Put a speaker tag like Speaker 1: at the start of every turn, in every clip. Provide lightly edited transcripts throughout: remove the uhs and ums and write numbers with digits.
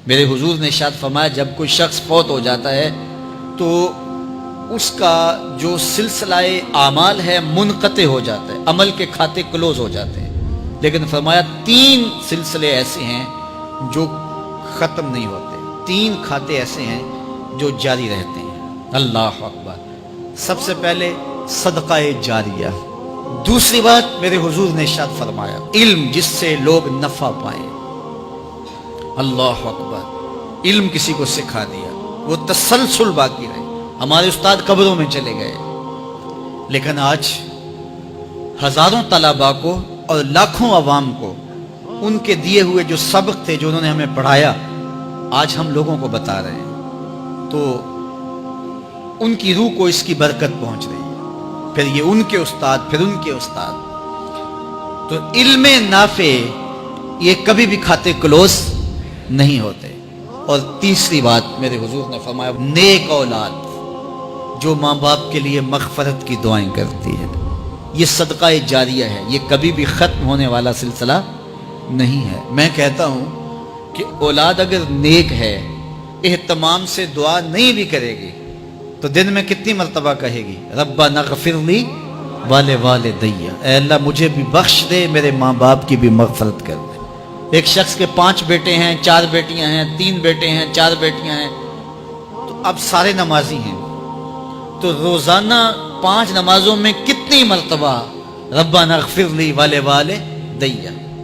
Speaker 1: میرے حضور نے ارشاد فرمایا جب کوئی شخص فوت ہو جاتا ہے تو اس کا جو سلسلہ اعمال ہے منقطع ہو جاتا ہے، عمل کے کھاتے کلوز ہو جاتے ہیں، لیکن فرمایا 3 سلسلے ایسے ہیں جو ختم نہیں ہوتے، 3 کھاتے ایسے ہیں جو جاری رہتے ہیں۔ اللہ اکبر۔ سب سے پہلے صدقہ جاریہ، دوسری بات میرے حضور نے ارشاد فرمایا علم جس سے لوگ نفع پائیں۔ اللہ اکبر۔ علم کسی کو سکھا دیا، وہ تسلسل باقی رہے۔ ہمارے استاد قبروں میں چلے گئے، لیکن آج ہزاروں طلباء کو اور لاکھوں عوام کو ان کے دیے ہوئے جو سبق تھے جو انہوں نے ہمیں پڑھایا آج ہم لوگوں کو بتا رہے ہیں، تو ان کی روح کو اس کی برکت پہنچ رہی ہے، پھر یہ ان کے استاد، پھر ان کے استاد۔ تو علم نافع یہ کبھی بھی کھاتے کلوز نہیں ہوتے۔ اور تیسری بات میرے حضور نے فرمایا نیک اولاد جو ماں باپ کے لیے مغفرت کی دعائیں کرتی ہے، یہ صدقہ جاریہ ہے، یہ کبھی بھی ختم ہونے والا سلسلہ نہیں ہے۔ میں کہتا ہوں کہ اولاد اگر نیک ہے، اہتمام سے دعا نہیں بھی کرے گی تو دن میں کتنی مرتبہ کہے گی ربنا اغفر لی ولوالدی، اے اللہ مجھے بھی بخش دے، میرے ماں باپ کی بھی مغفرت کر دے۔ ایک شخص کے 5 بیٹے ہیں، 4 بیٹیاں ہیں، 3 بیٹے ہیں، 4 بیٹیاں ہیں، تو اب سارے نمازی ہیں، تو روزانہ 5 نمازوں میں کتنی مرتبہ ربنا اغفر لی ولوالدی۔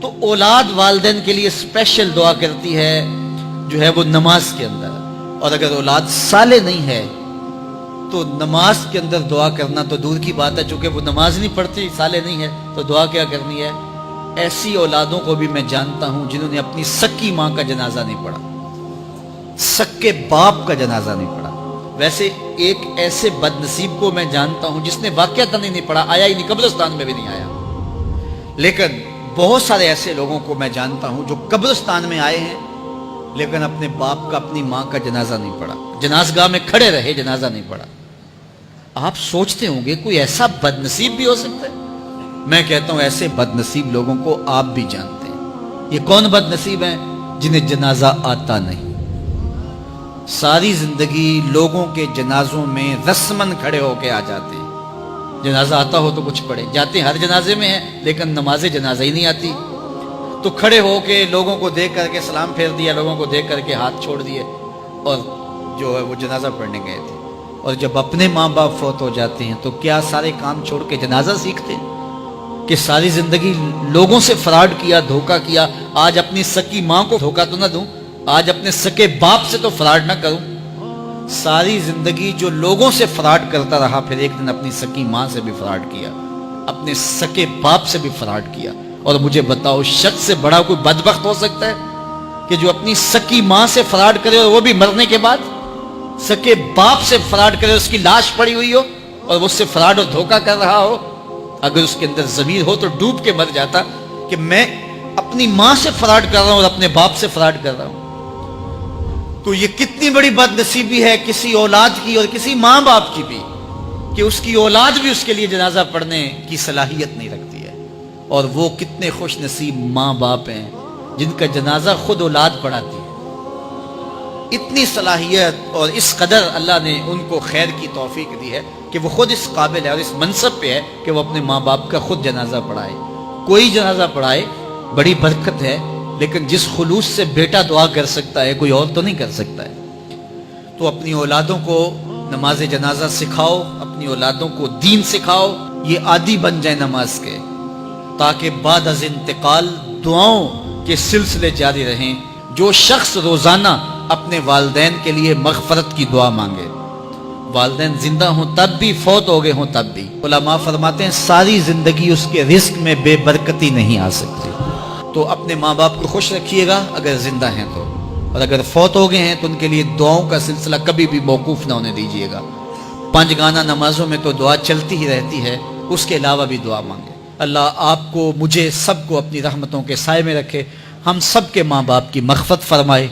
Speaker 1: تو اولاد والدین کے لیے اسپیشل دعا کرتی ہے جو ہے وہ نماز کے اندر، اور اگر اولاد صالح نہیں ہے تو نماز کے اندر دعا کرنا تو دور کی بات ہے، چونکہ وہ نماز نہیں پڑھتی، صالح نہیں ہے، تو دعا کیا کرنی ہے؟ ایسی اولادوں کو بھی میں جانتا ہوں جنہوں نے اپنی سکی ماں کا جنازہ نہیں پڑھا، سکے باپ کا جنازہ نہیں پڑھا۔ ویسے ایک ایسے بد نصیب کو میں جانتا ہوں جس نے واقعتاً نہیں پڑھا، آیا ہی نہیں، قبرستان میں بھی نہیں آیا، لیکن بہت سارے ایسے لوگوں کو میں جانتا ہوں جو قبرستان میں آئے ہیں لیکن اپنے باپ کا، اپنی ماں کا جنازہ نہیں پڑھا، جنازگاہ میں کھڑے رہے، جنازہ نہیں پڑھا۔ آپ سوچتے ہوں گے کوئی ایسا بد نصیب بھی ہو سکتا ہے؟ میں کہتا ہوں ایسے بد نصیب لوگوں کو آپ بھی جانتے ہیں۔ یہ کون بد نصیب ہیں؟ جنہیں جنازہ آتا نہیں، ساری زندگی لوگوں کے جنازوں میں رسماً کھڑے ہو کے آ جاتے ہیں، جنازہ آتا ہو تو کچھ پڑھے، جاتے ہیں ہر جنازے میں ہیں لیکن نماز جنازہ ہی نہیں آتی، تو کھڑے ہو کے لوگوں کو دیکھ کر کے سلام پھیر دیا، لوگوں کو دیکھ کر کے ہاتھ چھوڑ دیے، اور جو ہے وہ جنازہ پڑھنے گئے تھے۔ اور جب اپنے ماں باپ فوت ہو جاتے ہیں تو کیا سارے کام چھوڑ کے جنازہ سیکھتے ہیں کہ ساری زندگی لوگوں سے فراڈ کیا، دھوکہ کیا، آج اپنی سکی ماں کو دھوکہ تو نہ دوں، آج اپنے سکے باپ سے تو فراڈ نہ کروں۔ ساری زندگی جو لوگوں سے فراڈ کرتا رہا، پھر ایک دن اپنی سکی ماں سے بھی فراڈ کیا، اپنے سکے باپ سے بھی فراڈ کیا۔ اور مجھے بتاؤ شخص سے بڑا کوئی بدبخت ہو سکتا ہے کہ جو اپنی سکی ماں سے فراڈ کرے اور وہ بھی مرنے کے بعد، سکے باپ سے فراڈ کرے، اس کی لاش پڑی ہوئی ہو اور اس سے فراڈ اور دھوکہ کر رہا ہو؟ اگر اس کے اندر ضمیر ہو تو ڈوب کے مر جاتا کہ میں اپنی ماں سے فراڈ کر رہا ہوں اور اپنے باپ سے فراڈ کر رہا ہوں۔ تو یہ کتنی بڑی بد نصیبی ہے کسی اولاد کی اور کسی ماں باپ کی بھی کہ اس کی اولاد بھی اس کے لیے جنازہ پڑھنے کی صلاحیت نہیں رکھتی ہے، اور وہ کتنے خوش نصیب ماں باپ ہیں جن کا جنازہ خود اولاد پڑھاتی ہے۔ اتنی صلاحیت اور اس قدر اللہ نے ان کو خیر کی توفیق دی ہے کہ وہ خود اس قابل ہے اور اس منصب پہ ہے کہ وہ اپنے ماں باپ کا خود جنازہ پڑھائے۔ کوئی جنازہ پڑھائے بڑی برکت ہے، لیکن جس خلوص سے بیٹا دعا کر سکتا ہے کوئی اور تو نہیں کر سکتا ہے۔ تو اپنی اولادوں کو نماز جنازہ سکھاؤ، اپنی اولادوں کو دین سکھاؤ، یہ عادی بن جائے نماز کے، تاکہ بعد از انتقال دعاؤں کے سلسلے جاری رہیں۔ جو شخص روزانہ اپنے والدین کے لیے مغفرت کی دعا مانگے، والدین زندہ ہوں تب بھی، فوت ہو گئے ہوں تب بھی، علماء فرماتے ہیں ساری زندگی اس کے رزق میں بے برکتی نہیں آ سکتی۔ تو اپنے ماں باپ کو خوش رکھیے گا اگر زندہ ہیں تو، اور اگر فوت ہو گئے ہیں تو ان کے لیے دعاؤں کا سلسلہ کبھی بھی موقوف نہ ہونے دیجیے گا۔ 5 گانا نمازوں میں تو دعا چلتی ہی رہتی ہے، اس کے علاوہ بھی دعا مانگے۔ اللہ آپ کو، مجھے، سب کو اپنی رحمتوں کے سائے میں رکھے، ہم سب کے ماں باپ کی مغفرت فرمائے۔